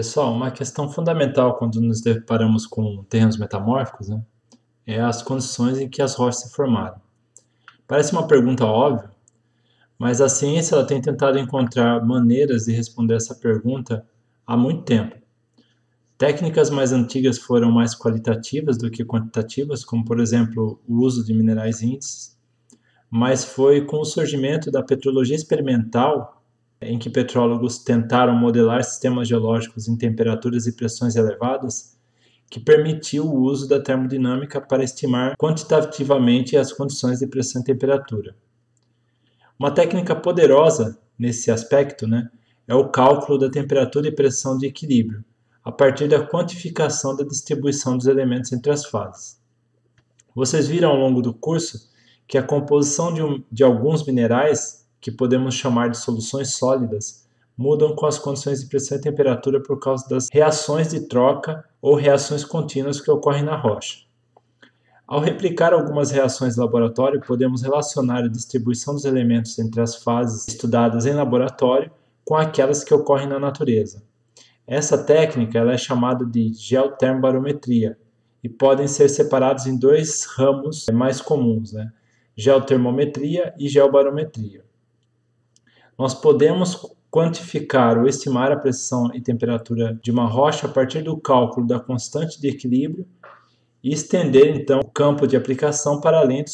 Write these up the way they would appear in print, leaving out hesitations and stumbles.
Pessoal, uma questão fundamental quando nos deparamos com terrenos metamórficos, né, é as condições em que as rochas se formaram. Parece uma pergunta óbvia, mas a ciência ela tem tentado encontrar maneiras de responder essa pergunta há muito tempo. Técnicas mais antigas foram mais qualitativas do que quantitativas, como por exemplo o uso de minerais índices, mas foi com o surgimento da petrologia experimental, em que petrólogos tentaram modelar sistemas geológicos em temperaturas e pressões elevadas, que permitiu o uso da termodinâmica para estimar quantitativamente as condições de pressão e temperatura. Uma técnica poderosa nesse aspecto, é o cálculo da temperatura e pressão de equilíbrio, a partir da quantificação da distribuição dos elementos entre as fases. Vocês viram ao longo do curso que a composição de alguns minerais, que podemos chamar de soluções sólidas, mudam com as condições de pressão e temperatura por causa das reações de troca ou reações contínuas que ocorrem na rocha. Ao replicar algumas reações de laboratório, podemos relacionar a distribuição dos elementos entre as fases estudadas em laboratório com aquelas que ocorrem na natureza. Essa técnica ela é chamada de geotermobarometria e podem ser separados em dois ramos mais comuns, geotermometria e geobarometria. Nós podemos quantificar ou estimar a pressão e temperatura de uma rocha a partir do cálculo da constante de equilíbrio e estender, então, o campo de aplicação para além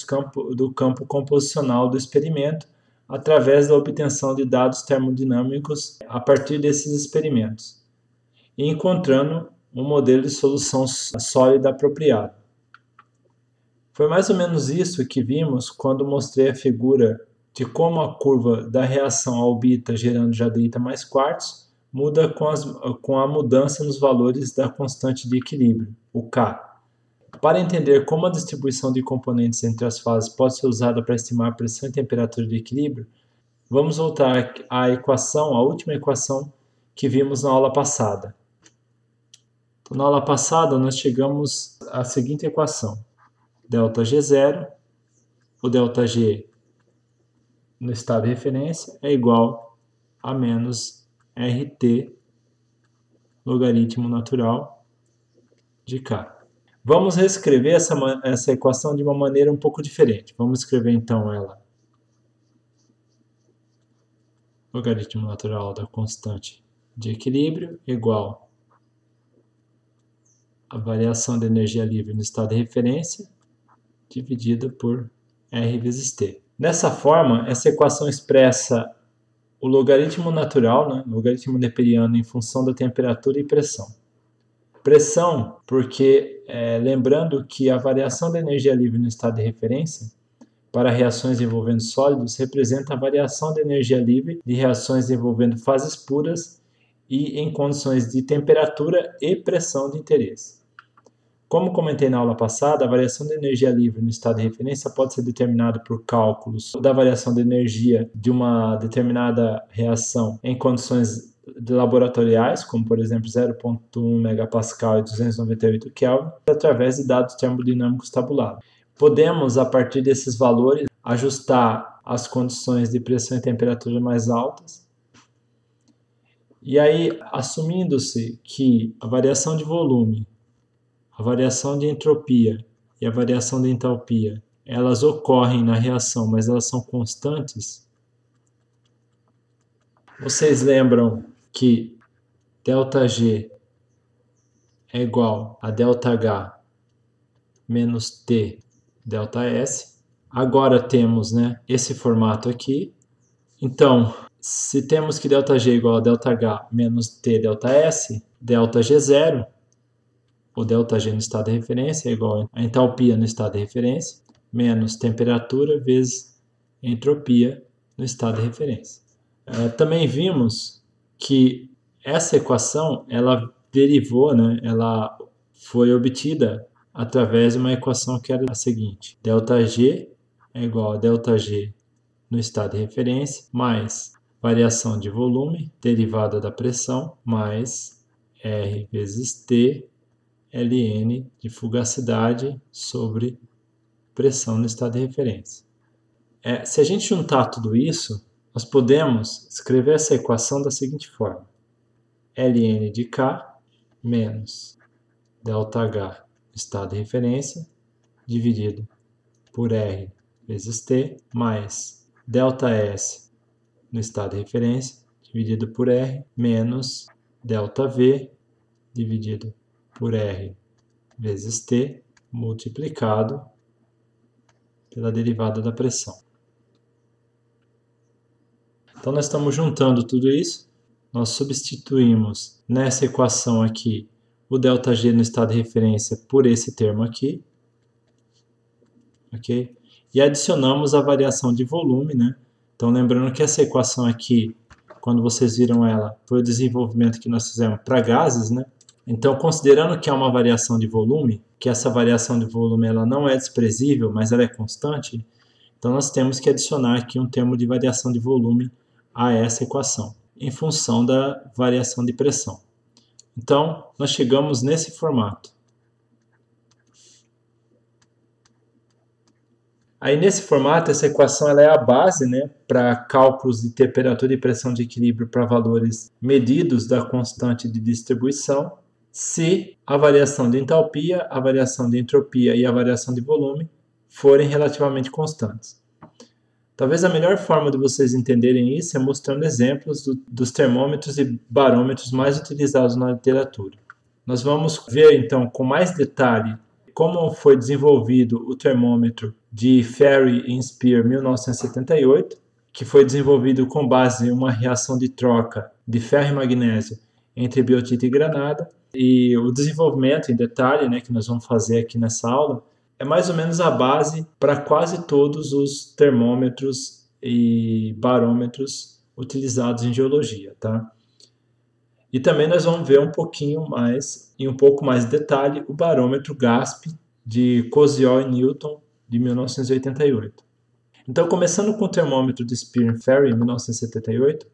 do campo composicional do experimento, através da obtenção de dados termodinâmicos a partir desses experimentos, e encontrando um modelo de solução sólida apropriado. Foi mais ou menos isso que vimos quando mostrei a figura de como a curva da reação albita gerando jadrita mais quartzo muda com a mudança nos valores da constante de equilíbrio, o K. Para entender como a distribuição de componentes entre as fases pode ser usada para estimar a pressão e temperatura de equilíbrio, vamos voltar à equação, a última equação que vimos na aula passada. Então, na aula passada, nós chegamos à seguinte equação. ΔG0, o ΔG no estado de referência é igual a menos RT logaritmo natural de K. Vamos reescrever essa equação de uma maneira um pouco diferente. Vamos escrever então ela logaritmo natural da constante de equilíbrio igual a variação da energia livre no estado de referência dividida por R vezes T. Dessa forma, essa equação expressa o logaritmo natural, logaritmo neperiano em função da temperatura e pressão. Pressão, porque lembrando que a variação da energia livre no estado de referência para reações envolvendo sólidos representa a variação da energia livre de reações envolvendo fases puras e em condições de temperatura e pressão de interesse. Como comentei na aula passada, a variação da energia livre no estado de referência pode ser determinada por cálculos da variação de energia de uma determinada reação em condições laboratoriais, como por exemplo 0,1 megapascal e 298 Kelvin, através de dados termodinâmicos tabulados. Podemos, a partir desses valores, ajustar as condições de pressão e temperatura mais altas. E aí, assumindo-se que a variação de volume, a variação de entropia e a variação de entalpia, elas ocorrem na reação, mas elas são constantes. Vocês lembram que ΔG é igual a ΔH menos T ΔS. Agora temos esse formato aqui. Então, se temos que ΔG é igual a ΔH menos T ΔS, ΔG0, o ΔG no estado de referência é igual a entalpia no estado de referência, menos temperatura vezes entropia no estado de referência. Também vimos que essa equação, ela derivou, ela foi obtida através de uma equação que era a seguinte. ΔG é igual a ΔG no estado de referência, mais variação de volume, derivada da pressão, mais R vezes T, Ln de fugacidade sobre pressão no estado de referência. Se a gente juntar tudo isso, nós podemos escrever essa equação da seguinte forma. ln de K menos ΔH estado de referência dividido por R vezes T mais ΔS no estado de referência dividido por R menos ΔV dividido por R vezes T multiplicado pela derivada da pressão. Então, nós estamos juntando tudo isso, nós substituímos nessa equação aqui o ΔG no estado de referência por esse termo aqui, ok? E adicionamos a variação de volume, né? Então, lembrando que essa equação aqui, quando vocês viram ela, foi o desenvolvimento que nós fizemos para gases, né? Então, considerando que é uma variação de volume, que essa variação de volume ela não é desprezível, mas ela é constante, então nós temos que adicionar aqui um termo de variação de volume a essa equação, em função da variação de pressão. Então, nós chegamos nesse formato. Aí, nesse formato, essa equação ela é a base, né, para cálculos de temperatura e pressão de equilíbrio para valores medidos da constante de distribuição, se a variação de entalpia, a variação de entropia e a variação de volume forem relativamente constantes. Talvez a melhor forma de vocês entenderem isso é mostrando exemplos dos termômetros e barômetros mais utilizados na literatura. Nós vamos ver então com mais detalhe como foi desenvolvido o termômetro de Ferri e Spear 1978, que foi desenvolvido com base em uma reação de troca de ferro e magnésio entre biotita e granada. E o desenvolvimento em detalhe, né, que nós vamos fazer aqui nessa aula, é mais ou menos a base para quase todos os termômetros e barômetros utilizados em geologia, tá? E também nós vamos ver um pouquinho mais, em um pouco mais de detalhe, o barômetro GASP de Koziol e Newton de 1988. Então, começando com o termômetro de Spear e Ferri em 1978,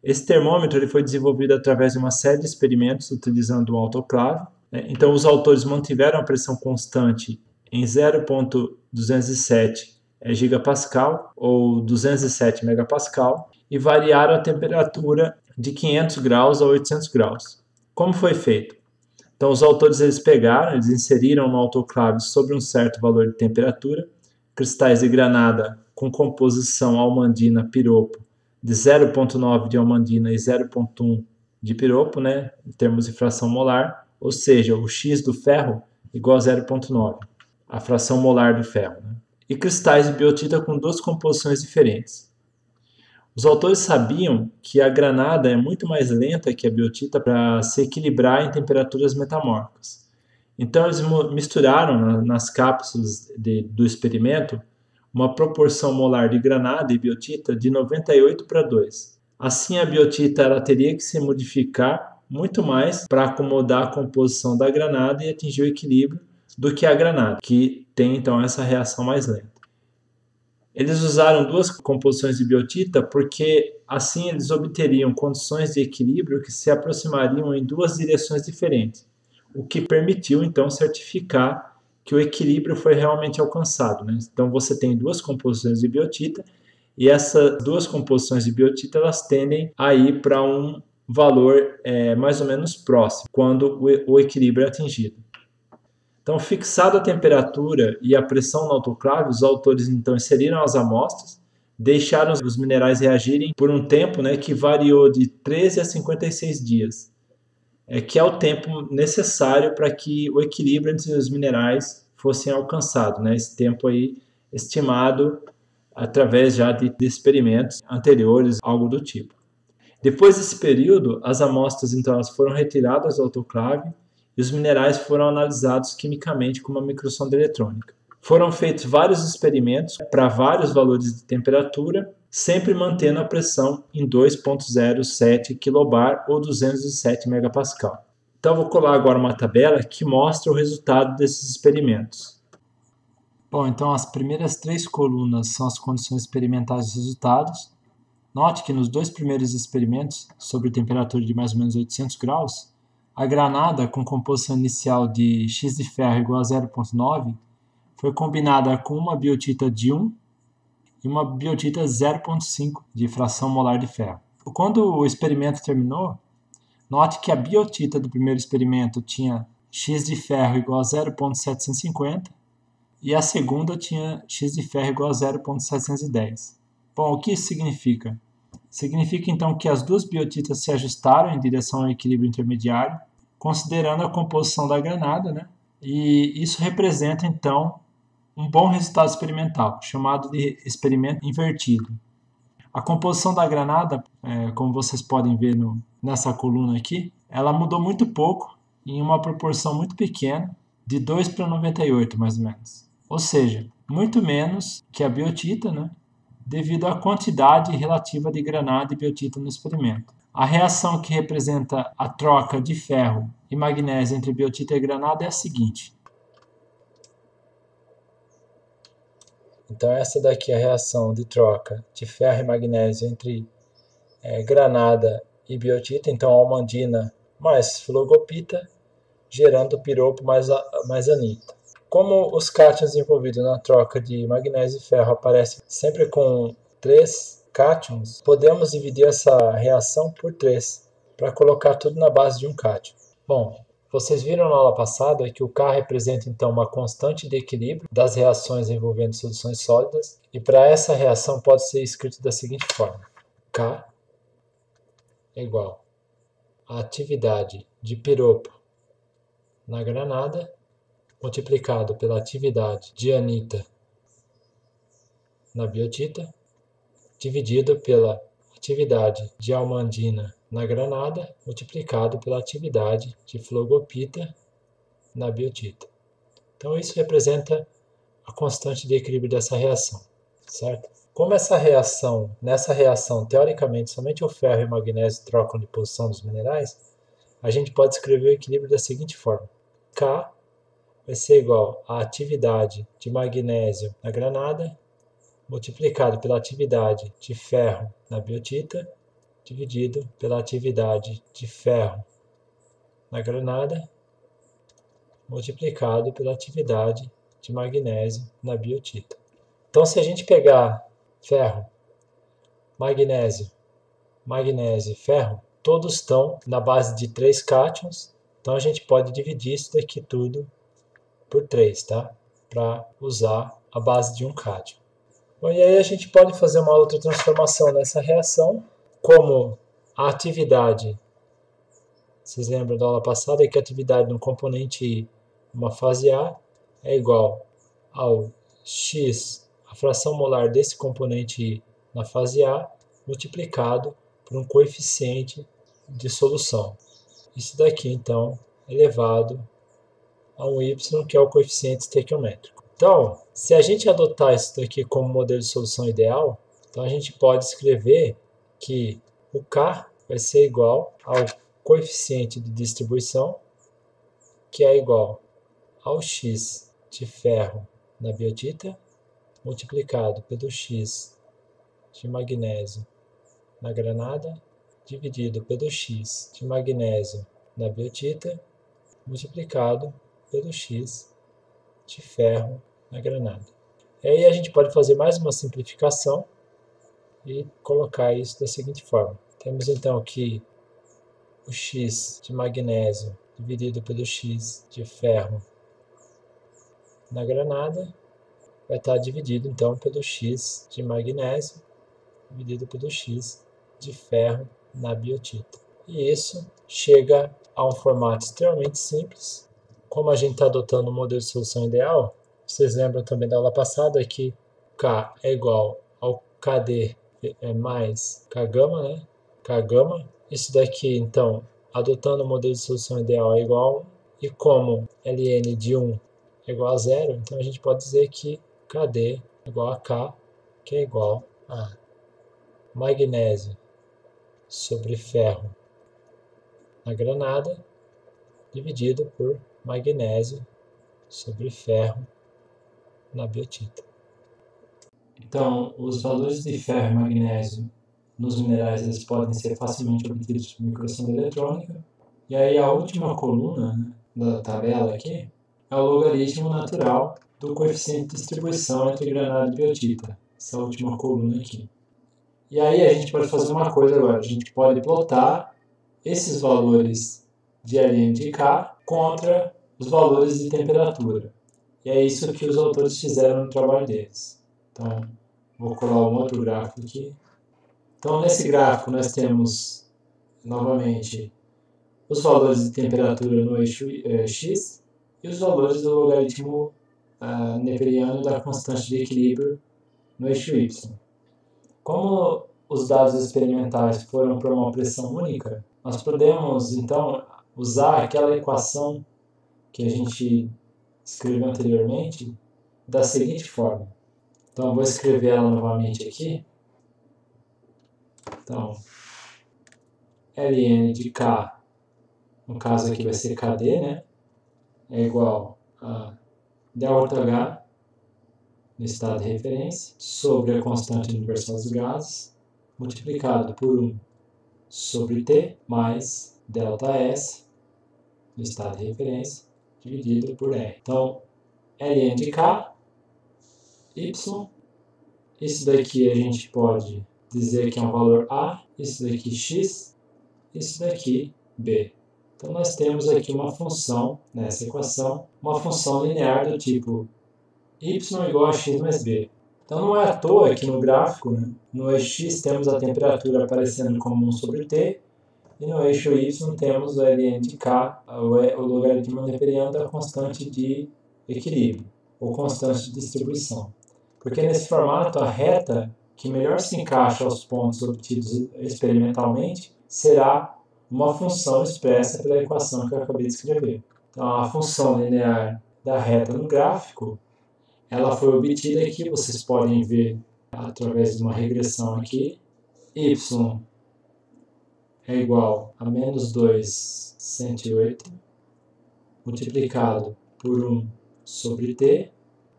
esse termômetro ele foi desenvolvido através de uma série de experimentos utilizando um autoclave. Então, os autores mantiveram a pressão constante em 0,207 gigapascal ou 207 megapascal e variaram a temperatura de 500 graus a 800 graus. Como foi feito? Então, os autores eles inseriram no autoclave sobre um certo valor de temperatura cristais de granada com composição almandina-piropo de 0,9 de almandina e 0,1 de piropo, né, em termos de fração molar, ou seja, o X do ferro igual a 0,9, a fração molar do ferro, né? E cristais de biotita com duas composições diferentes. Os autores sabiam que a granada é muito mais lenta que a biotita para se equilibrar em temperaturas metamórficas. Então, eles misturaram nas cápsulas do experimento uma proporção molar de granada e biotita de 98 para 2. Assim, a biotita ela teria que se modificar muito mais para acomodar a composição da granada e atingir o equilíbrio do que a granada, que tem então essa reação mais lenta. Eles usaram duas composições de biotita porque assim eles obteriam condições de equilíbrio que se aproximariam em duas direções diferentes, o que permitiu então certificar que o equilíbrio foi realmente alcançado, né? Então você tem duas composições de biotita e essas duas composições de biotita elas tendem a ir para um valor mais ou menos próximo quando o equilíbrio é atingido. Então, fixada a temperatura e a pressão no autoclave, os autores então inseriram as amostras, deixaram os minerais reagirem por um tempo, né, que variou de 13 a 56 dias, que é o tempo necessário para que o equilíbrio entre os minerais fosse alcançado, né, esse tempo aí estimado através já de experimentos anteriores, algo do tipo. Depois desse período, as amostras então elas foram retiradas do autoclave e os minerais foram analisados quimicamente com uma microsonda eletrônica. Foram feitos vários experimentos para vários valores de temperatura, sempre mantendo a pressão em 2,07 kbar ou 207 megapascal. Então, vou colar agora uma tabela que mostra o resultado desses experimentos. Bom, então as primeiras 3 colunas são as condições experimentais dos resultados. Note que nos 2 primeiros experimentos, sobre temperatura de mais ou menos 800 graus, a granada com composição inicial de X de ferro igual a 0,9 foi combinada com uma biotita de 1 e uma biotita 0,5 de fração molar de ferro. Quando o experimento terminou, Note que a biotita do primeiro experimento tinha X de ferro igual a 0,750 e a segunda tinha X de ferro igual a 0,710. Bom, o que isso significa? Significa então que as duas biotitas se ajustaram em direção ao equilíbrio intermediário, considerando a composição da granada, né? E isso representa então um bom resultado experimental, chamado de experimento invertido. A composição da granada, como vocês podem ver nessa coluna aqui, ela mudou muito pouco, em uma proporção muito pequena, de 2 para 98 mais ou menos. Ou seja, muito menos que a biotita, né, devido à quantidade relativa de granada e biotita no experimento. A reação que representa a troca de ferro e magnésio entre biotita e granada é a seguinte. Então essa daqui é a reação de troca de ferro e magnésio entre granada e biotita, então almandina mais flogopita, gerando piropo mais anita. Como os cátions envolvidos na troca de magnésio e ferro aparecem sempre com 3 cátions, podemos dividir essa reação por 3, para colocar tudo na base de um cátion. Bom, vocês viram na aula passada que o K representa então uma constante de equilíbrio das reações envolvendo soluções sólidas, e para essa reação pode ser escrito da seguinte forma: K é igual a atividade de piropo na granada multiplicado pela atividade de anita na biotita, dividido pela atividade de almandina na granada, multiplicado pela atividade de flogopita na biotita. Então isso representa a constante de equilíbrio dessa reação, certo? Como nessa reação, teoricamente, somente o ferro e o magnésio trocam de posição dos minerais, a gente pode escrever o equilíbrio da seguinte forma: K vai ser igual à atividade de magnésio na granada, multiplicado pela atividade de ferro na biotita, dividido pela atividade de ferro na granada, multiplicado pela atividade de magnésio na biotita. Então, se a gente pegar ferro, magnésio e ferro, todos estão na base de 3 cátions, então a gente pode dividir isso daqui tudo por 3, tá? Para usar a base de um cátion. Bom, e aí a gente pode fazer uma outra transformação nessa reação, como a atividade, vocês lembram da aula passada, que a atividade no componente I, uma fase A, é igual ao X, a fração molar desse componente I na fase A, multiplicado por um coeficiente de solução. Isso daqui, então, é elevado a um y, que é o coeficiente estequiométrico. Então, se a gente adotar isso daqui como modelo de solução ideal, então a gente pode escrever que o K vai ser igual ao coeficiente de distribuição, que é igual ao X de ferro na biotita, multiplicado pelo X de magnésio na granada, dividido pelo X de magnésio na biotita, multiplicado pelo X de ferro na granada. E aí a gente pode fazer mais uma simplificação e colocar isso da seguinte forma. Temos então que o X de magnésio dividido pelo X de ferro na granada vai estar dividido então pelo X de magnésio dividido pelo X de ferro na biotita. E isso chega a um formato extremamente simples. Como a gente está adotando o modelo de solução ideal, vocês lembram também da aula passada que K é igual ao KD mais K gama, né? K gama. Isso daqui, então, adotando o modelo de solução ideal é igual a 1. E como Ln de 1 é igual a 0, então a gente pode dizer que KD é igual a K, que é igual a magnésio sobre ferro na granada, dividido por magnésio sobre ferro na biotita. Então, os valores de ferro e magnésio nos minerais eles podem ser facilmente obtidos por microsonda eletrônica. E aí a última coluna, né, da tabela aqui é o logaritmo natural do coeficiente de distribuição entre granada e biotita. Essa última coluna aqui. E aí a gente pode fazer uma coisa agora. A gente pode plotar esses valores de Ln de K contra os valores de temperatura. E é isso que os autores fizeram no trabalho deles. Então, vou colar um outro gráfico aqui. Então, nesse gráfico, nós temos, novamente, os valores de temperatura no eixo x e os valores do logaritmo neperiano da constante de equilíbrio no eixo y. Como os dados experimentais foram para uma pressão única, nós podemos, então, usar aquela equação que a gente escreveu anteriormente da seguinte forma. Então, vou escrever ela novamente aqui. Então, Ln de K, no caso aqui vai ser KD, né? É igual a ΔH, no estado de referência, sobre a constante universal dos gases, multiplicado por 1 sobre T, mais ΔS, no estado de referência, dividido por R. Então, Ln de K, Y, isso daqui a gente pode dizer que é um valor A, isso daqui X, isso daqui B. Então, nós temos aqui uma função, nessa equação, uma função linear do tipo y igual a x mais b. Então, não é à toa que no gráfico, né, no eixo x temos a temperatura aparecendo como 1 sobre t, e no eixo y temos o Ln de K, o logaritmo neperiano da constante de equilíbrio, ou constante de distribuição. Porque nesse formato, a reta que melhor se encaixa aos pontos obtidos experimentalmente será uma função expressa pela equação que eu acabei de escrever. Então, a função linear da reta no gráfico, ela foi obtida aqui, vocês podem ver através de uma regressão aqui. Y é igual a menos 2, 108, multiplicado por 1 sobre t,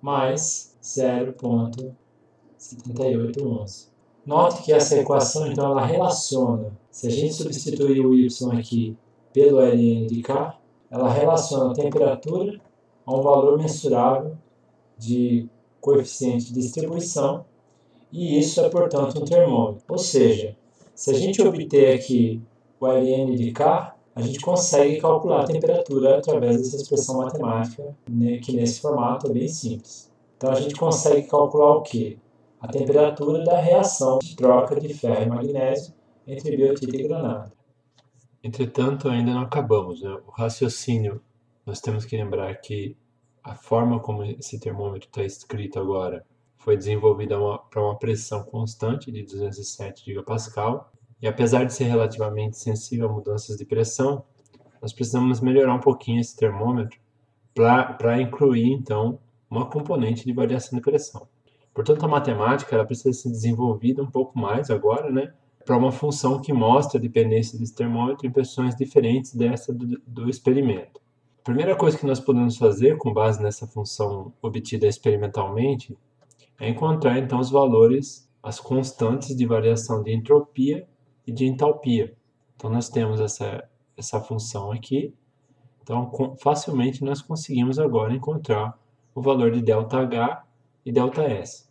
mais 0,7811. Note que essa equação, então, ela relaciona, se a gente substituir o y aqui pelo Ln de K, ela relaciona a temperatura a um valor mensurável de coeficiente de distribuição, e isso é, portanto, um termômetro. Ou seja, se a gente obter aqui o Ln de K, a gente consegue calcular a temperatura através dessa expressão matemática, que nesse formato é bem simples. Então, a gente consegue calcular o quê? A temperatura da reação de troca de ferro e magnésio entre biotita e granada. Entretanto, ainda não acabamos, né? O raciocínio, nós temos que lembrar que a forma como esse termômetro está escrito agora foi desenvolvida para uma pressão constante de 207 gigapascal, e apesar de ser relativamente sensível a mudanças de pressão, nós precisamos melhorar um pouquinho esse termômetro para incluir, então, uma componente de variação de pressão. Portanto, a matemática ela precisa ser desenvolvida um pouco mais agora, né, para uma função que mostra a dependência desse termômetro em pressões diferentes dessa do experimento. A primeira coisa que nós podemos fazer, com base nessa função obtida experimentalmente, é encontrar, então, os valores, as constantes de variação de entropia e de entalpia. Então, nós temos essa função aqui. Então, facilmente nós conseguimos agora encontrar o valor de ΔH e ΔS.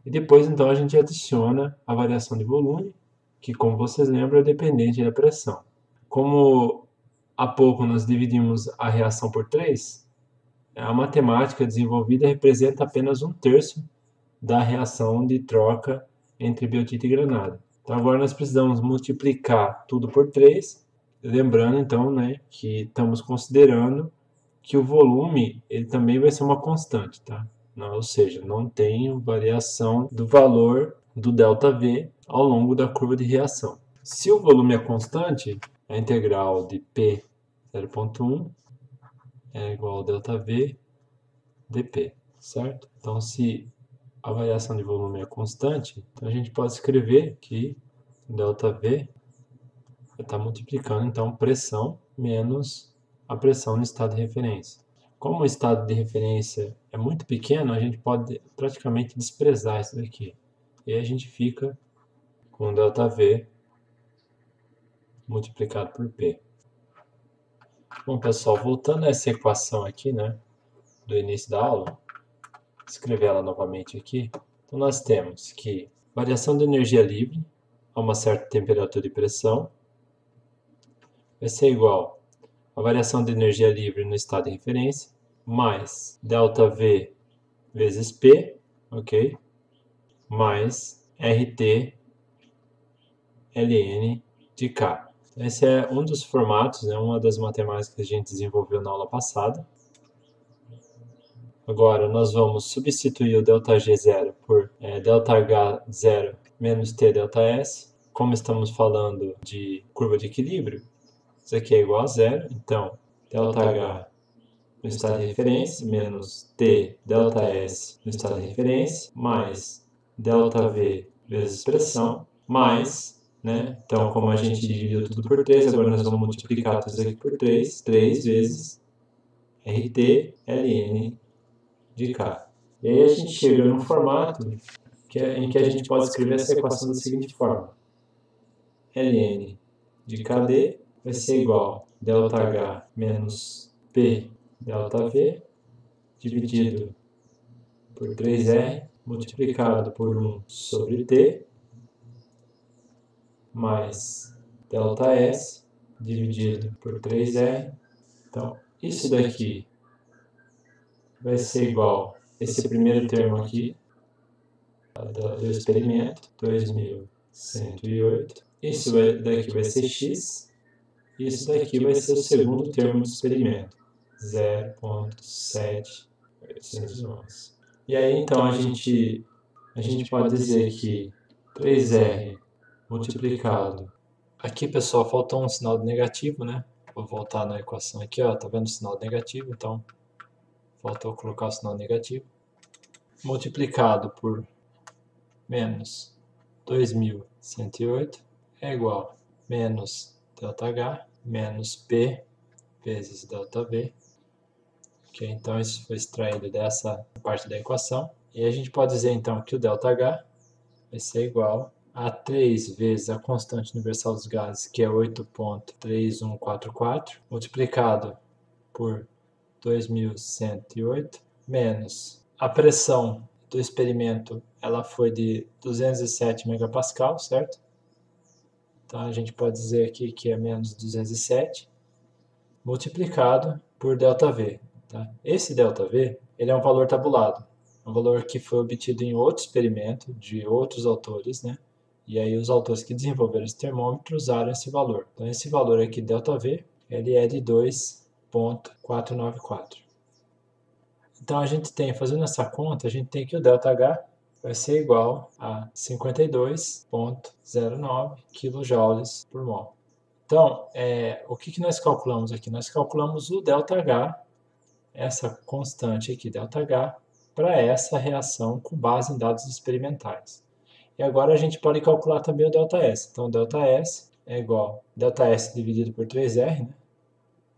E depois, então, a gente adiciona a variação de volume, que, como vocês lembram, é dependente da pressão. Como há pouco nós dividimos a reação por 3, a matemática desenvolvida representa apenas 1/3 da reação de troca entre biotita e granada. Então, agora nós precisamos multiplicar tudo por 3, lembrando, então, né, que estamos considerando que o volume ele também vai ser uma constante, tá? Não, ou seja, não tem variação do valor do ΔV ao longo da curva de reação. Se o volume é constante, a integral de P 0,1 é igual a ΔV dP, certo? Então, se a variação de volume é constante, então a gente pode escrever que ΔV vai estar multiplicando, então, pressão menos a pressão no estado de referência. Como o estado de referência é muito pequeno, a gente pode praticamente desprezar isso daqui. E aí a gente fica com ΔV multiplicado por P. Bom, pessoal, voltando a essa equação aqui, né, do início da aula, escrever ela novamente aqui. Então, nós temos que variação de energia livre a uma certa temperatura e pressão vai ser igual a variação de energia livre no estado de referência mais ΔV vezes P, ok? Mais RT ln de K. Esse é um dos formatos, né, uma das matemáticas que a gente desenvolveu na aula passada. Agora nós vamos substituir o ΔG0 por ΔH0 menos T ΔS. Como estamos falando de curva de equilíbrio, isso aqui é igual a zero, então ΔH no estado de referência menos T ΔS no estado de referência mais ΔV vezes pressão mais, né? Então, como a gente dividiu tudo por 3, agora nós vamos multiplicar tudo isso aqui por 3 vezes RT ln de K. E aí a gente chega num formato em que a gente pode escrever essa equação da seguinte forma. ln de KD vai ser igual a ΔH menos P ΔV dividido por 3R multiplicado por 1 sobre T mais ΔS dividido por 3R. Então, isso daqui vai ser igual a esse primeiro termo aqui do experimento, 2108. Isso daqui vai ser x. Isso daqui vai ser o segundo termo do experimento, 0.7811. E aí, então, a gente pode dizer que 3R multiplicado... Aqui, pessoal, faltou um sinal negativo, né? Vou voltar na equação aqui, ó, tá vendo o sinal negativo? Então, faltou colocar o sinal negativo. Multiplicado por menos 2108 é igual a menos ΔH menos P vezes ΔV. Okay, então, isso foi extraído dessa parte da equação. E a gente pode dizer, então, que o ΔH vai ser igual a 3 vezes a constante universal dos gases, que é 8.3144, multiplicado por 2108, menos a pressão do experimento, ela foi de 207 megapascal, certo? Então, a gente pode dizer aqui que é menos 207, multiplicado por ΔV. Tá? Esse ΔV, ele é um valor tabulado, um valor que foi obtido em outro experimento, de outros autores, né? E aí os autores que desenvolveram esse termômetro usaram esse valor. Então, esse valor aqui, ΔV, ele é de 2.494. Então, a gente tem, fazendo essa conta, a gente tem que o ΔH vai ser igual a 52.09 kJ por mol. Então, o que nós calculamos aqui? Nós calculamos o ΔH, essa constante aqui, ΔH, para essa reação com base em dados experimentais. E agora a gente pode calcular também o ΔS. Então, o ΔS é igual a ΔS dividido por 3R, né?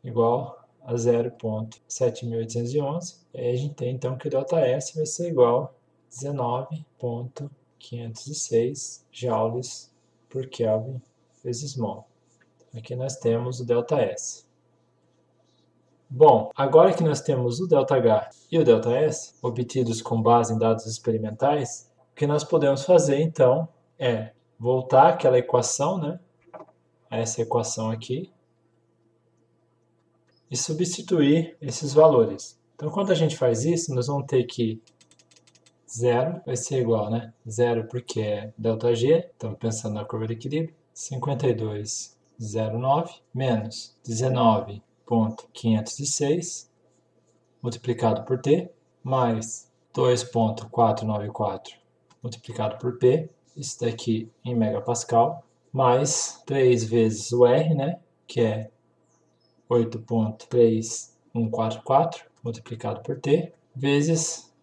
Igual a 0.7811. E aí a gente tem então que o ΔS vai ser igual a 19.506 joules por Kelvin vezes mol. Aqui nós temos o ΔS. Bom, agora que nós temos o ΔH e o ΔS, obtidos com base em dados experimentais, o que nós podemos fazer então é voltar àquela equação, né? A essa equação aqui, e substituir esses valores. Então, quando a gente faz isso, nós vamos ter que 0 vai ser igual, né? 0 porque é ΔG, estamos pensando na curva de equilíbrio, 52,09 menos 19.506 multiplicado por T, mais 2.494 multiplicado por P, isso daqui em megapascal, mais 3 vezes o R, né? Que é 8.3144 multiplicado por T, vezes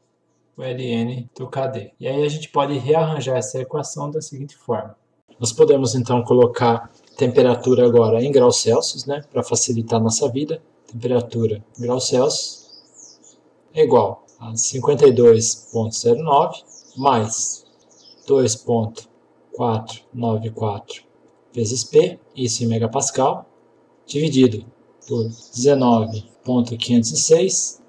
o ln do KD. E aí a gente pode rearranjar essa equação da seguinte forma. Nós podemos então colocar temperatura agora em graus Celsius, né, para facilitar a nossa vida. Temperatura em graus Celsius é igual a 52.09 mais 2.494 vezes P, isso em megapascal, dividido por 19.506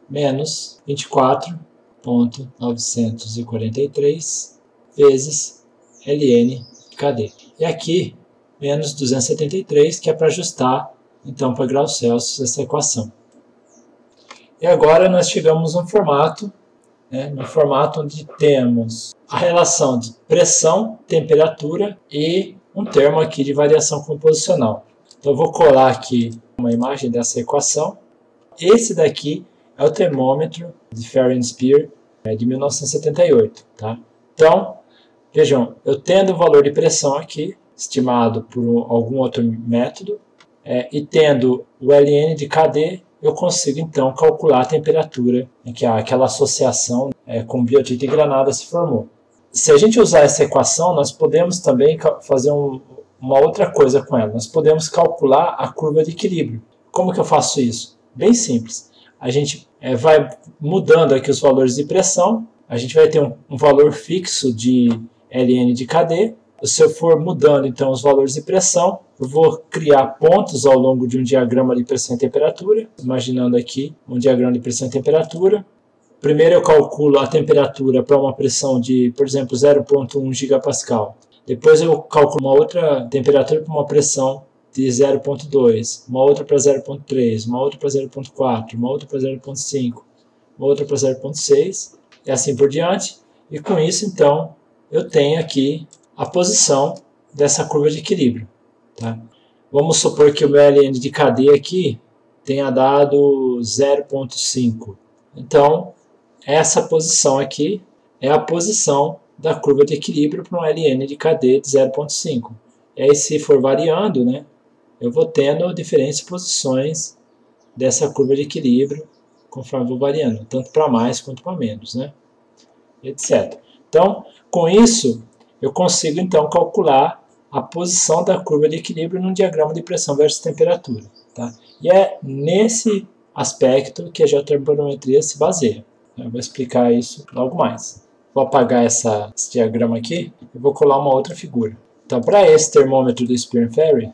menos 24.943 vezes ln KD. E aqui menos 273, que é para ajustar então para graus Celsius essa equação. E agora nós chegamos no formato onde temos a relação de pressão, temperatura e um termo aqui de variação composicional. Então eu vou colar aqui uma imagem dessa equação. Esse daqui é o termômetro de Fair & Spear de 1978. Tá? Então, vejam, eu tendo o valor de pressão aqui, estimado por algum outro método, e tendo o Ln de Kd, eu consigo então calcular a temperatura em que aquela associação com biotita e granada se formou. Se a gente usar essa equação, nós podemos também fazer uma outra coisa com ela. Nós podemos calcular a curva de equilíbrio. Como que eu faço isso? Bem simples. A gente vai mudando aqui os valores de pressão. A gente vai ter um valor fixo de Ln de Kd. Se eu for mudando então os valores de pressão, eu vou criar pontos ao longo de um diagrama de pressão e temperatura. Imaginando aqui um diagrama de pressão e temperatura. Primeiro eu calculo a temperatura para uma pressão de, por exemplo, 0,1 gigapascal. Depois eu calculo uma outra temperatura para uma pressão de 0,2, uma outra para 0,3, uma outra para 0,4, uma outra para 0,5, uma outra para 0,6 e assim por diante. E com isso, então, eu tenho aqui a posição dessa curva de equilíbrio. Tá? Vamos supor que o meu Ln de Kd aqui tenha dado 0,5. Então, essa posição aqui é a posição da curva de equilíbrio para um Ln de Kd de 0,5. E aí, se for variando, eu vou tendo diferentes posições dessa curva de equilíbrio conforme vou variando, tanto para mais quanto para menos, etc. Então, com isso, eu consigo então calcular a posição da curva de equilíbrio num diagrama de pressão versus temperatura. Tá? E é nesse aspecto que a geotermometria se baseia. Eu vou explicar isso logo mais. Vou apagar esse diagrama aqui e vou colar uma outra figura. Então, para esse termômetro do Spear & Ferry,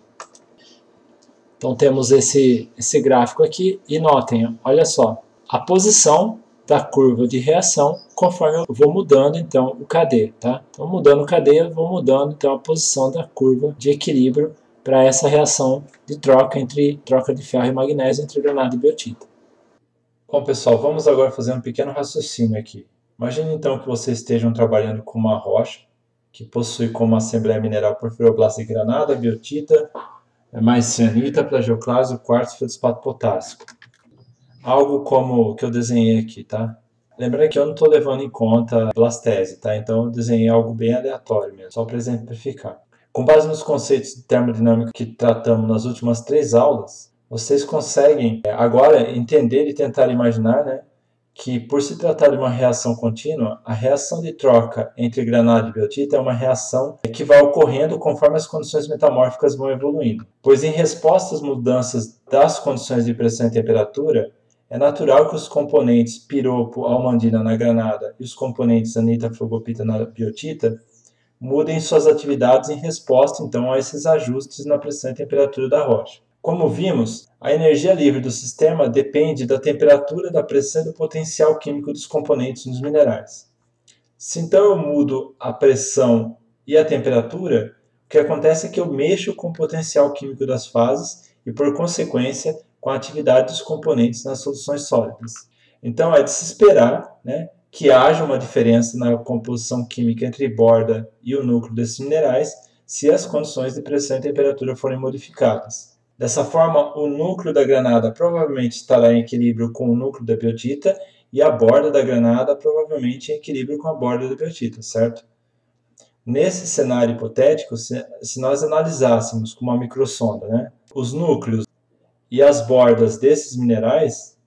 então temos esse gráfico aqui e notem, olha só, a posição da curva de reação conforme eu vou mudando então o Kd. Tá? Então, mudando o Kd, eu vou mudando então a posição da curva de equilíbrio para essa reação de troca de ferro e magnésio entre granada e biotita. Bom, pessoal, vamos agora fazer um pequeno raciocínio aqui. Imagine então que vocês estejam trabalhando com uma rocha que possui como assembleia mineral porfiroblasto de granada, biotita, mais cianita, plagioclase, quartzo e feldspato potássico. Algo como o que eu desenhei aqui, tá? Lembrando que eu não estou levando em conta a blastese, tá? Então eu desenhei algo bem aleatório mesmo, só para exemplificar. Com base nos conceitos de termodinâmica que tratamos nas últimas 3 aulas, vocês conseguem agora entender e tentar imaginar, que por se tratar de uma reação contínua, a reação de troca entre granada e biotita é uma reação que vai ocorrendo conforme as condições metamórficas vão evoluindo. Pois em resposta às mudanças das condições de pressão e temperatura, é natural que os componentes piropo, almandina na granada e os componentes anita, flogopita na biotita mudem suas atividades em resposta então a esses ajustes na pressão e temperatura da rocha. Como vimos, a energia livre do sistema depende da temperatura, da pressão e do potencial químico dos componentes nos minerais. Se então eu mudo a pressão e a temperatura, o que acontece é que eu mexo com o potencial químico das fases e, por consequência, com a atividade dos componentes nas soluções sólidas. Então é de se esperar que haja uma diferença na composição química entre a borda e o núcleo desses minerais se as condições de pressão e temperatura forem modificadas. Dessa forma, o núcleo da granada provavelmente estará em equilíbrio com o núcleo da biotita e a borda da granada provavelmente em equilíbrio com a borda da biotita, certo? Nesse cenário hipotético, se nós analisássemos com uma microsonda os núcleos e as bordas desses minerais,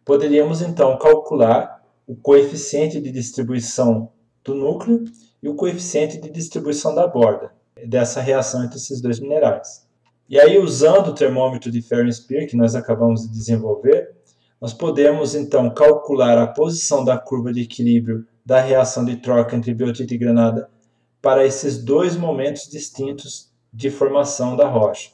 poderíamos então calcular o coeficiente de distribuição do núcleo e o coeficiente de distribuição da borda dessa reação entre esses dois minerais. E aí, usando o termômetro de Fair & Spear que nós acabamos de desenvolver, nós podemos então calcular a posição da curva de equilíbrio da reação de troca entre biotita e granada para esses dois momentos distintos de formação da rocha,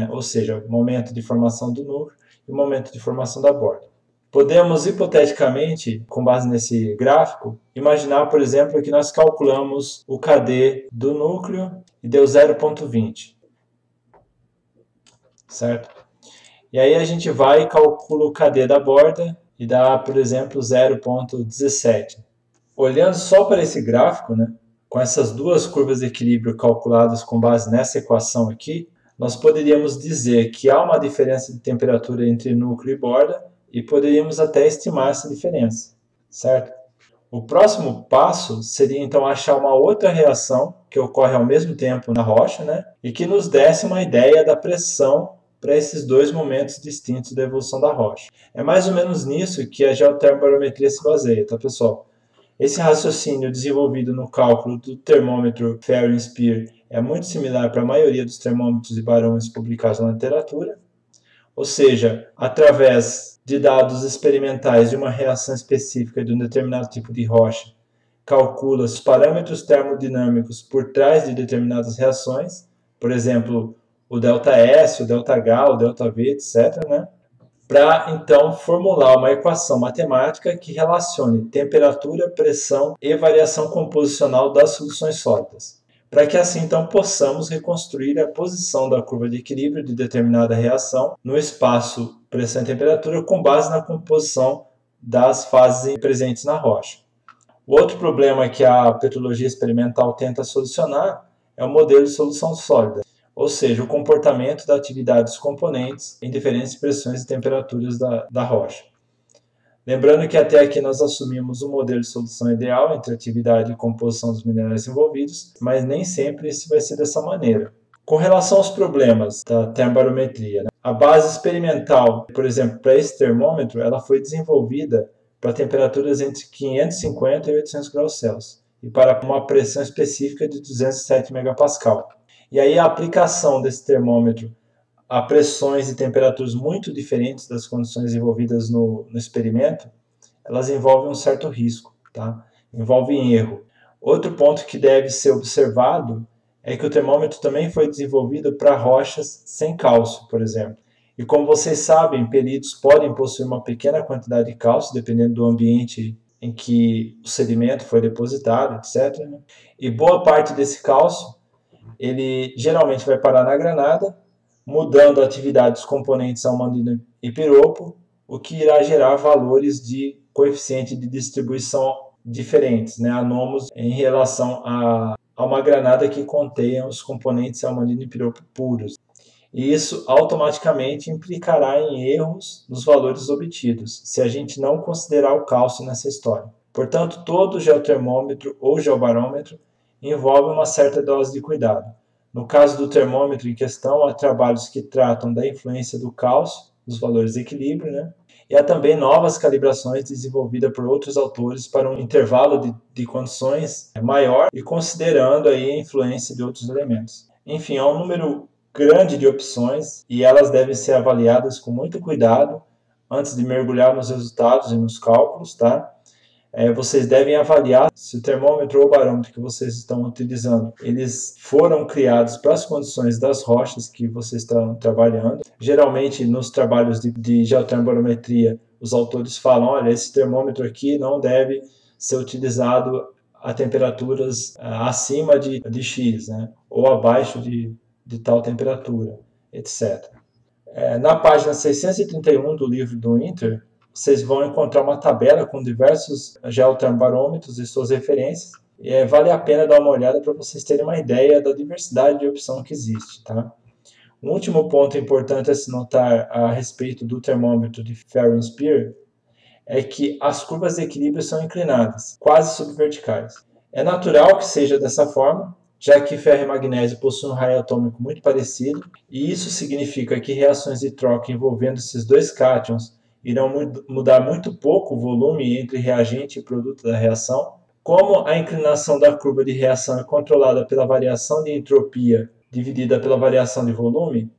ou seja, o momento de formação do núcleo e o momento de formação da borda. Podemos, hipoteticamente, com base nesse gráfico, imaginar, por exemplo, que nós calculamos o Kd do núcleo e deu 0,20. certo? E aí a gente vai e calcula o KD da borda e dá, por exemplo, 0,17. Olhando só para esse gráfico, né, com essas duas curvas de equilíbrio calculadas com base nessa equação aqui, nós poderíamos dizer que há uma diferença de temperatura entre núcleo e borda e poderíamos até estimar essa diferença, certo? O próximo passo seria então achar uma outra reação que ocorre ao mesmo tempo na rocha, né, e que nos desse uma ideia da pressão para esses dois momentos distintos da evolução da rocha. É mais ou menos nisso que a geotermobarometria se baseia, tá, pessoal? Esse raciocínio desenvolvido no cálculo do termômetro Farren-Spear é muito similar para a maioria dos termômetros e barômetros publicados na literatura, ou seja, através de dados experimentais de uma reação específica de um determinado tipo de rocha, calcula os parâmetros termodinâmicos por trás de determinadas reações, por exemplo, o ΔS, o ΔH, o ΔV, etc., né? Para então formular uma equação matemática que relacione temperatura, pressão e variação composicional das soluções sólidas, para que assim então possamos reconstruir a posição da curva de equilíbrio de determinada reação no espaço pressão e temperatura com base na composição das fases presentes na rocha. O outro problema que a petrologia experimental tenta solucionar é o modelo de solução sólida, ou seja, o comportamento da atividade dos componentes em diferentes pressões e temperaturas da rocha. Lembrando que até aqui nós assumimos um modelo de solução ideal entre atividade e composição dos minerais envolvidos, mas nem sempre isso vai ser dessa maneira. Com relação aos problemas da termobarometria, né? A base experimental, por exemplo, para esse termômetro, ela foi desenvolvida para temperaturas entre 550 e 800 graus Celsius e para uma pressão específica de 207 megapascal. E aí a aplicação desse termômetro a pressões e temperaturas muito diferentes das condições envolvidas no experimento, elas envolvem um certo risco, tá? Envolvem erro. Outro ponto que deve ser observado é que o termômetro também foi desenvolvido para rochas sem cálcio, por exemplo. E como vocês sabem, peritos podem possuir uma pequena quantidade de cálcio, dependendo do ambiente em que o sedimento foi depositado, etc. E boa parte desse cálcio, ele geralmente vai parar na granada, mudando a atividade dos componentes almandina e piropo, o que irá gerar valores de coeficiente de distribuição diferentes, né, anômalos em relação a uma granada que contenha os componentes almandina e piropo puros. E isso automaticamente implicará em erros nos valores obtidos, se a gente não considerar o cálcio nessa história. Portanto, todo geotermômetro ou geobarômetro envolve uma certa dose de cuidado. No caso do termômetro em questão, há trabalhos que tratam da influência do cálcio, dos valores de equilíbrio, né? E há também novas calibrações desenvolvidas por outros autores para um intervalo de condições maior e considerando aí a influência de outros elementos. Enfim, há um número grande de opções e elas devem ser avaliadas com muito cuidado antes de mergulhar nos resultados e nos cálculos, tá? Vocês devem avaliar se o termômetro ou barômetro que vocês estão utilizando, eles foram criados para as condições das rochas que vocês estão trabalhando. Geralmente, nos trabalhos de geotermobarometria, os autores falam, olha, esse termômetro aqui não deve ser utilizado a temperaturas acima de X, né? Ou abaixo de tal temperatura, etc. Na página 631 do livro do Winter, vocês vão encontrar uma tabela com diversos geotermobarômetros e suas referências. E vale a pena dar uma olhada para vocês terem uma ideia da diversidade de opção que existe, tá? Um último ponto importante a se notar a respeito do termômetro de Farren-Spear é que as curvas de equilíbrio são inclinadas, quase subverticais. É natural que seja dessa forma, já que ferro e magnésio possuem um raio atômico muito parecido, e isso significa que reações de troca envolvendo esses dois cátions irão mudar muito pouco o volume entre reagente e produto da reação. Como a inclinação da curva de reação é controlada pela variação de entropia dividida pela variação de volume,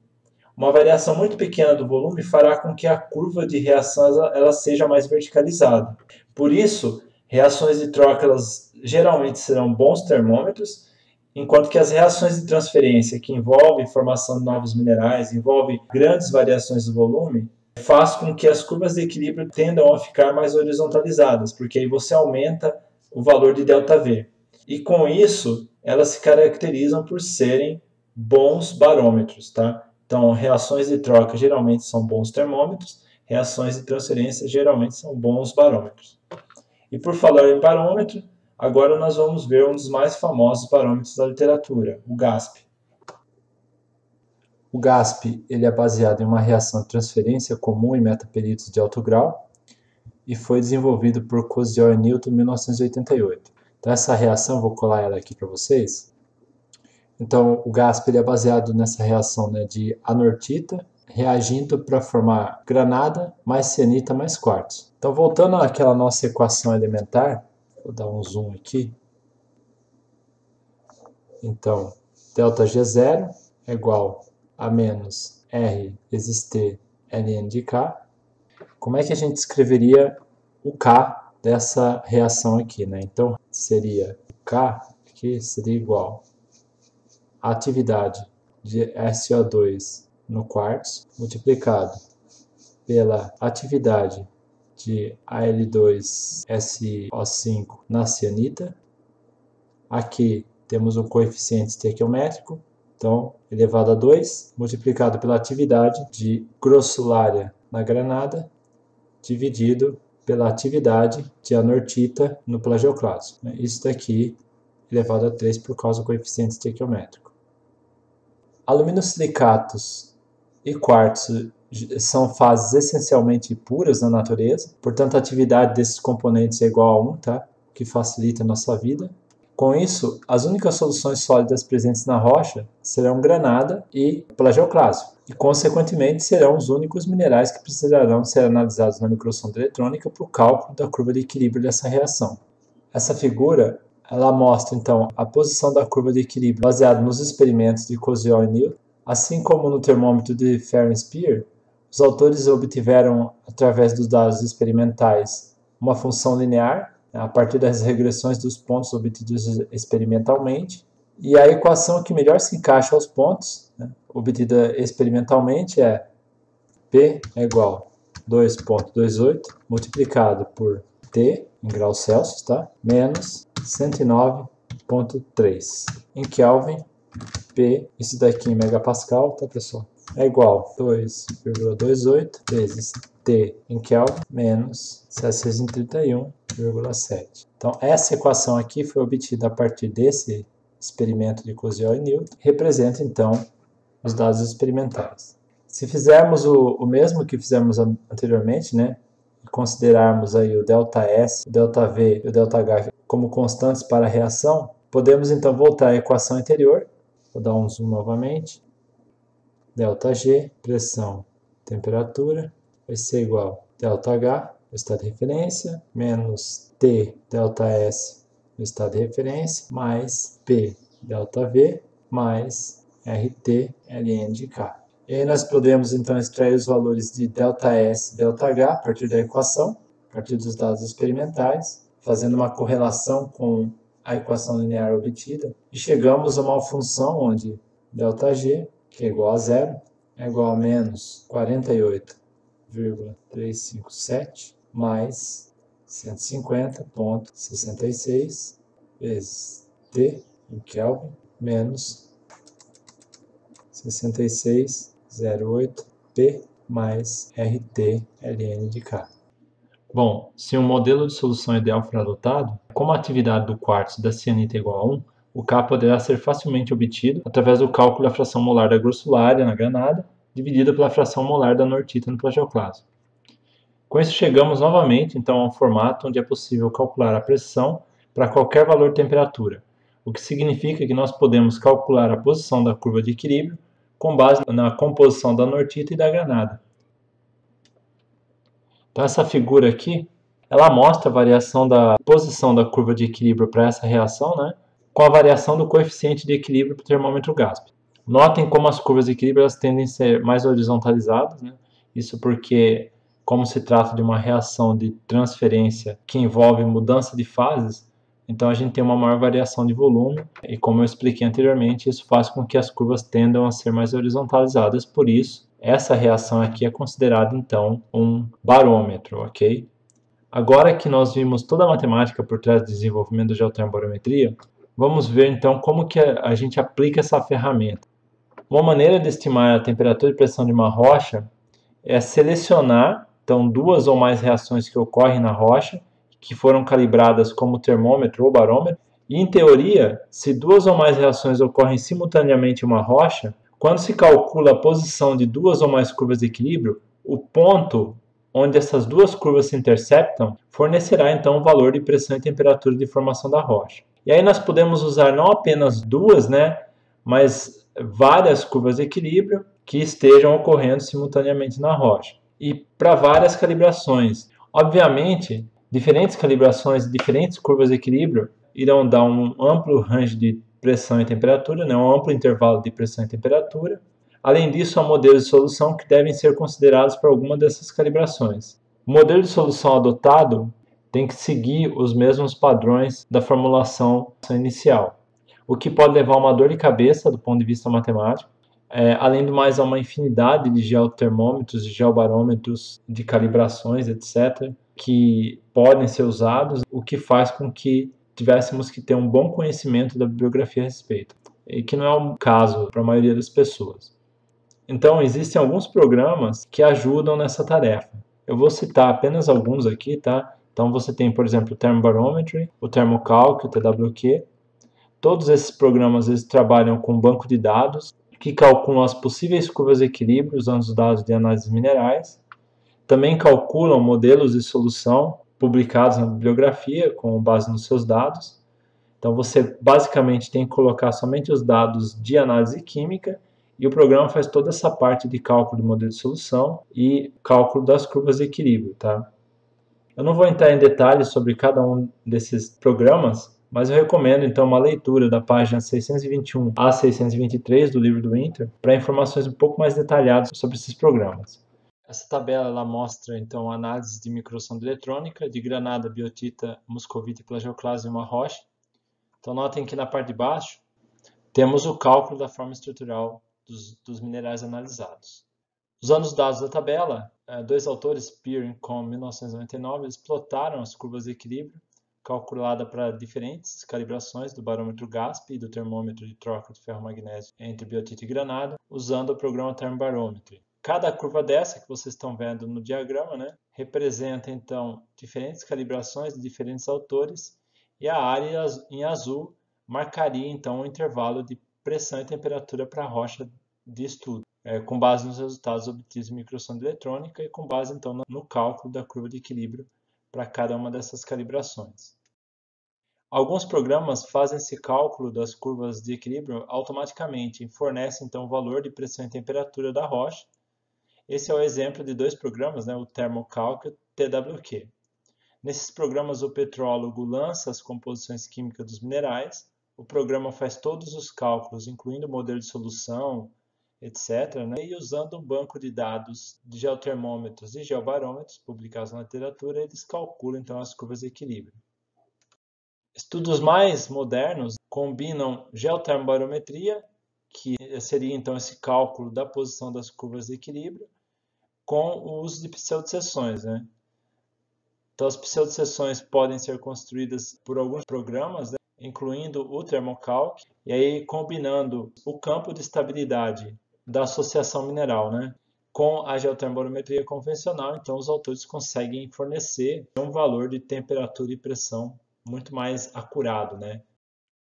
uma variação muito pequena do volume fará com que a curva de reação ela seja mais verticalizada. Por isso, reações de troca elas geralmente serão bons termômetros, enquanto que as reações de transferência, que envolvem formação de novos minerais, envolvem grandes variações do volume, faz com que as curvas de equilíbrio tendam a ficar mais horizontalizadas, porque aí você aumenta o valor de ΔV. E com isso, elas se caracterizam por serem bons barômetros, tá? Então, reações de troca geralmente são bons termômetros, reações de transferência geralmente são bons barômetros. E por falar em barômetro, agora nós vamos ver um dos mais famosos barômetros da literatura, o GASP. O GASP ele é baseado em uma reação de transferência comum em metaperitos de alto grau e foi desenvolvido por Koziol e Newton em 1988. Então essa reação, vou colar ela aqui para vocês. Então o GASP ele é baseado nessa reação, né, de anortita reagindo para formar granada mais cianita mais quartzo. Então voltando àquela nossa equação elementar, vou dar um zoom aqui. Então ΔG0 é igual a menos R vezes T ln de K. Como é que a gente escreveria o K dessa reação aqui, né? Então, seria K aqui seria igual a atividade de SO2 no quartzo multiplicado pela atividade de Al2SO5 na cianita. Aqui temos um coeficiente estequiométrico, então elevado a 2, multiplicado pela atividade de grossulária na granada, dividido pela atividade de anortita no plagioclasto. Isso daqui elevado a 3 por causa do coeficiente estequiométrico. Aluminosilicatos e quartzo são fases essencialmente puras na natureza, portanto a atividade desses componentes é igual a 1, tá? Que facilita a nossa vida. Com isso, as únicas soluções sólidas presentes na rocha serão granada e plagioclásio, e consequentemente serão os únicos minerais que precisarão ser analisados na microsonda eletrônica para o cálculo da curva de equilíbrio dessa reação. Essa figura ela mostra então a posição da curva de equilíbrio baseada nos experimentos de Koziol e Newton. Assim como no termômetro de Ferenczi-Speer, os autores obtiveram, através dos dados experimentais, uma função linear a partir das regressões dos pontos obtidos experimentalmente, e a equação que melhor se encaixa aos pontos, né, obtida experimentalmente é P é igual a 2,28 multiplicado por T em graus Celsius, tá? Menos 109,3 em Kelvin. P, isso daqui em megapascal, tá pessoal? É igual a 2,28 vezes T em Kelvin menos 731,7. Então essa equação aqui foi obtida a partir desse experimento de Koziol e Newton, representa então os dados experimentais. Se fizermos o mesmo que fizemos anteriormente, né, e considerarmos aí o ΔS, o ΔV e o ΔH como constantes para a reação, podemos então voltar à equação anterior. Vou dar um zoom novamente. ΔG, pressão, temperatura, vai ser igual a ΔH, o estado de referência, menos T, ΔS, o estado de referência, mais P, ΔV, mais RT, ln de K. E aí nós podemos então extrair os valores de ΔS e ΔH a partir da equação, a partir dos dados experimentais, fazendo uma correlação com a equação linear obtida, e chegamos a uma função onde ΔG, que é igual a zero, é igual a menos 48,357 mais 150,66 vezes T em Kelvin menos 66,08 P mais RT ln de K. Bom, se um modelo de solução ideal for adotado, como a atividade do quartzo da cianita é igual a 1, o K poderá ser facilmente obtido através do cálculo da fração molar da grossulária na granada, dividida pela fração molar da anortita no plagioclasto. Com isso chegamos novamente então a um formato onde é possível calcular a pressão para qualquer valor de temperatura, o que significa que nós podemos calcular a posição da curva de equilíbrio com base na composição da anortita e da granada. Então essa figura aqui, ela mostra a variação da posição da curva de equilíbrio para essa reação, né, com a variação do coeficiente de equilíbrio para o termômetro GASP. Notem como as curvas de equilíbrio elas tendem a ser mais horizontalizadas, né? Isso porque, como se trata de uma reação de transferência que envolve mudança de fases, então a gente tem uma maior variação de volume, e como eu expliquei anteriormente, isso faz com que as curvas tendam a ser mais horizontalizadas, por isso essa reação aqui é considerada então um barômetro, ok? Agora que nós vimos toda a matemática por trás do desenvolvimento da geotermobarometria, vamos ver então como que a gente aplica essa ferramenta. Uma maneira de estimar a temperatura e pressão de uma rocha é selecionar, então, duas ou mais reações que ocorrem na rocha, que foram calibradas como termômetro ou barômetro. E, em teoria, se duas ou mais reações ocorrem simultaneamente em uma rocha, quando se calcula a posição de duas ou mais curvas de equilíbrio, o ponto onde essas duas curvas se interceptam fornecerá então o valor de pressão e temperatura de formação da rocha. E aí nós podemos usar não apenas duas, mas várias curvas de equilíbrio que estejam ocorrendo simultaneamente na rocha. E para várias calibrações. Obviamente, diferentes calibrações e diferentes curvas de equilíbrio irão dar um amplo range de pressão e temperatura, um amplo intervalo de pressão e temperatura. Além disso, há modelos de solução que devem ser considerados para alguma dessas calibrações. O modelo de solução adotado tem que seguir os mesmos padrões da formulação inicial, o que pode levar a uma dor de cabeça do ponto de vista matemático. Além do mais, há uma infinidade de geotermômetros e geobarômetros de calibrações, etc., que podem ser usados, o que faz com que tivéssemos que ter um bom conhecimento da bibliografia a respeito, e que não é o caso para a maioria das pessoas. Então, existem alguns programas que ajudam nessa tarefa. Eu vou citar apenas alguns aqui, tá? Então, você tem, por exemplo, o Thermobarometry, o Thermocalc, o TWQ. Todos esses programas eles trabalham com um banco de dados que calculam as possíveis curvas de equilíbrio usando os dados de análises minerais. Também calculam modelos de solução publicados na bibliografia com base nos seus dados. Então, você basicamente tem que colocar somente os dados de análise química e o programa faz toda essa parte de cálculo do modelo de solução e cálculo das curvas de equilíbrio, tá? Eu não vou entrar em detalhes sobre cada um desses programas, mas eu recomendo então uma leitura da página 621 a 623 do livro do Winter para informações um pouco mais detalhadas sobre esses programas. Essa tabela ela mostra então análise de microsonda eletrônica de granada, biotita, muscovita e plagioclase em uma rocha. Então notem que na parte de baixo temos o cálculo da forma estrutural dos minerais analisados. Usando os dados da tabela, dois autores, Peer e Com, 1999, eles plotaram as curvas de equilíbrio calculada para diferentes calibrações do barômetro GASP e do termômetro de troca de ferro-magnésio entre biotita e granada, usando o programa Thermobarometry. Cada curva dessa que vocês estão vendo no diagrama, representa então diferentes calibrações de diferentes autores, e a área em azul marcaria então o intervalo de pressão e temperatura para a rocha de estudo, com base nos resultados obtidos em microsonda eletrônica e com base então no cálculo da curva de equilíbrio para cada uma dessas calibrações. Alguns programas fazem esse cálculo das curvas de equilíbrio automaticamente e fornecem então o valor de pressão e temperatura da rocha. Esse é o exemplo de dois programas, o Thermocalc e o TWQ. Nesses programas, o petrólogo lança as composições químicas dos minerais, o programa faz todos os cálculos, incluindo o modelo de solução, etc., e usando um banco de dados de geotermômetros e geobarômetros publicados na literatura, eles calculam então as curvas de equilíbrio. Estudos mais modernos combinam geotermobarometria, que seria então esse cálculo da posição das curvas de equilíbrio, com o uso de pseudo-seções. Então, as pseudo-seções podem ser construídas por alguns programas, incluindo o Thermocalc, e aí combinando o campo de estabilidade da associação mineral, com a geotermobarometria convencional, então os autores conseguem fornecer um valor de temperatura e pressão muito mais acurado,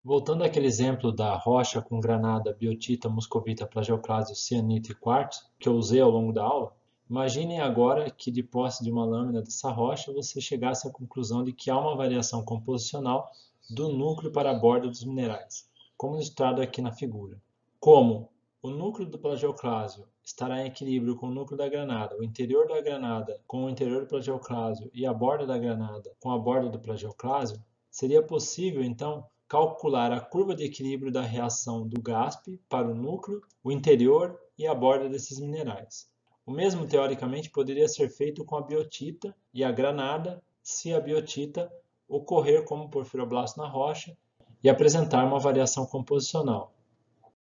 Voltando àquele exemplo da rocha com granada, biotita, muscovita, plagioclase, cianita e quartzo, que eu usei ao longo da aula, imaginem agora que de posse de uma lâmina dessa rocha você chegasse à conclusão de que há uma variação composicional do núcleo para a borda dos minerais, como ilustrado aqui na figura. Como o núcleo do plagioclásio estará em equilíbrio com o núcleo da granada, o interior da granada com o interior do plagioclásio e a borda da granada com a borda do plagioclásio, seria possível então calcular a curva de equilíbrio da reação do GASP para o núcleo, o interior e a borda desses minerais. O mesmo, teoricamente, poderia ser feito com a biotita e a granada, se a biotita ocorrer como porfiroblasto na rocha e apresentar uma variação composicional.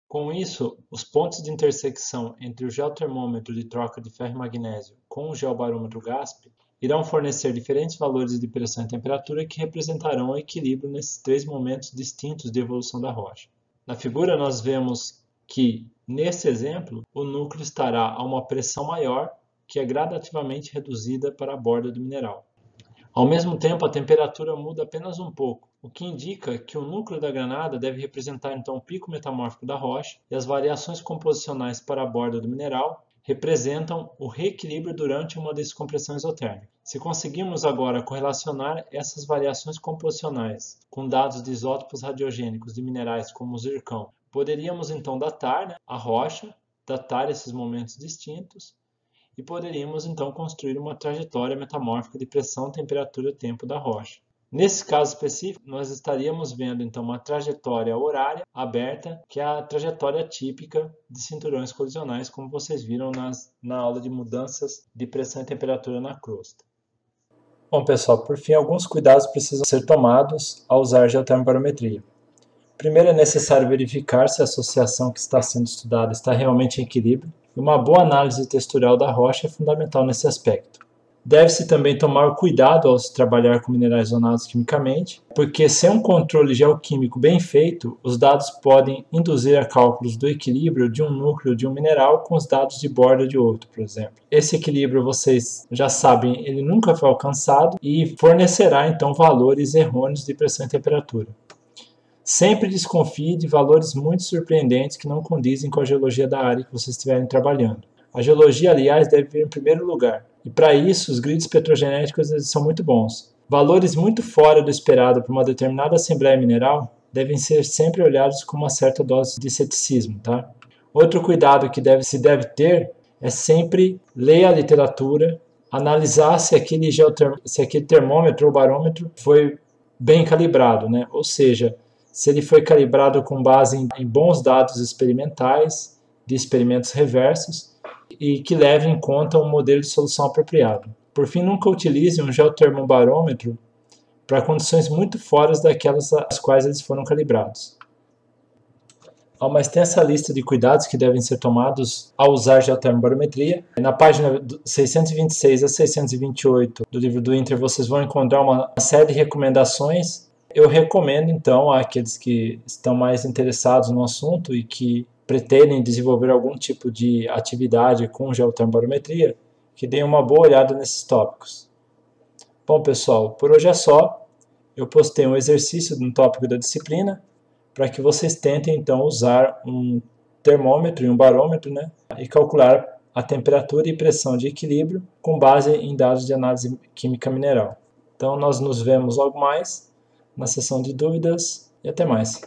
Com isso, os pontos de intersecção entre o geotermômetro de troca de ferro e magnésio com o geobarômetro GASP irão fornecer diferentes valores de pressão e temperatura que representarão o equilíbrio nesses três momentos distintos de evolução da rocha. Na figura nós vemos que, nesse exemplo, o núcleo estará a uma pressão maior, que é gradativamente reduzida para a borda do mineral. Ao mesmo tempo, a temperatura muda apenas um pouco, o que indica que o núcleo da granada deve representar então o pico metamórfico da rocha e as variações composicionais para a borda do mineral representam o reequilíbrio durante uma descompressão isotérmica. Se conseguirmos agora correlacionar essas variações composicionais com dados de isótopos radiogênicos de minerais como o zircão, poderíamos então datar a rocha, datar esses momentos distintos, e poderíamos então construir uma trajetória metamórfica de pressão, temperatura e tempo da rocha. Nesse caso específico, nós estaríamos vendo então uma trajetória horária aberta, que é a trajetória típica de cinturões colisionais, como vocês viram na aula de mudanças de pressão e temperatura na crosta. Bom, pessoal, por fim, alguns cuidados precisam ser tomados ao usar geotermobarometria. Primeiro, é necessário verificar se a associação que está sendo estudada está realmente em equilíbrio, e uma boa análise textural da rocha é fundamental nesse aspecto. Deve-se também tomar cuidado ao se trabalhar com minerais zonados quimicamente, porque sem um controle geoquímico bem feito, os dados podem induzir a cálculos do equilíbrio de um núcleo de um mineral com os dados de borda de outro, por exemplo. Esse equilíbrio, vocês já sabem, ele nunca foi alcançado e fornecerá então valores errôneos de pressão e temperatura. Sempre desconfie de valores muito surpreendentes que não condizem com a geologia da área que vocês estiverem trabalhando. A geologia, aliás, deve vir em primeiro lugar. E para isso, os grids petrogenéticos são muito bons. Valores muito fora do esperado para uma determinada assembleia mineral devem ser sempre olhados com uma certa dose de ceticismo, tá? Outro cuidado que se deve ter é sempre ler a literatura, analisar se aquele termômetro ou barômetro foi bem calibrado, né? Ou seja, se ele foi calibrado com base em bons dados experimentais, de experimentos reversos, e que leve em conta um modelo de solução apropriado. Por fim, nunca utilize um geotermobarômetro para condições muito fora daquelas às quais eles foram calibrados. Há uma extensa lista de cuidados que devem ser tomados ao usar geotermobarometria. Na página 626 a 628 do livro do Inter, vocês vão encontrar uma série de recomendações. Eu recomendo, então, àqueles que estão mais interessados no assunto e que pretendem desenvolver algum tipo de atividade com geotermobarometria, que deem uma boa olhada nesses tópicos. Bom, pessoal, por hoje é só. Eu postei um exercício no tópico da disciplina para que vocês tentem, então, usar um termômetro e um barômetro, né, e calcular a temperatura e pressão de equilíbrio com base em dados de análise química mineral. Então, nós nos vemos logo mais na sessão de dúvidas e até mais.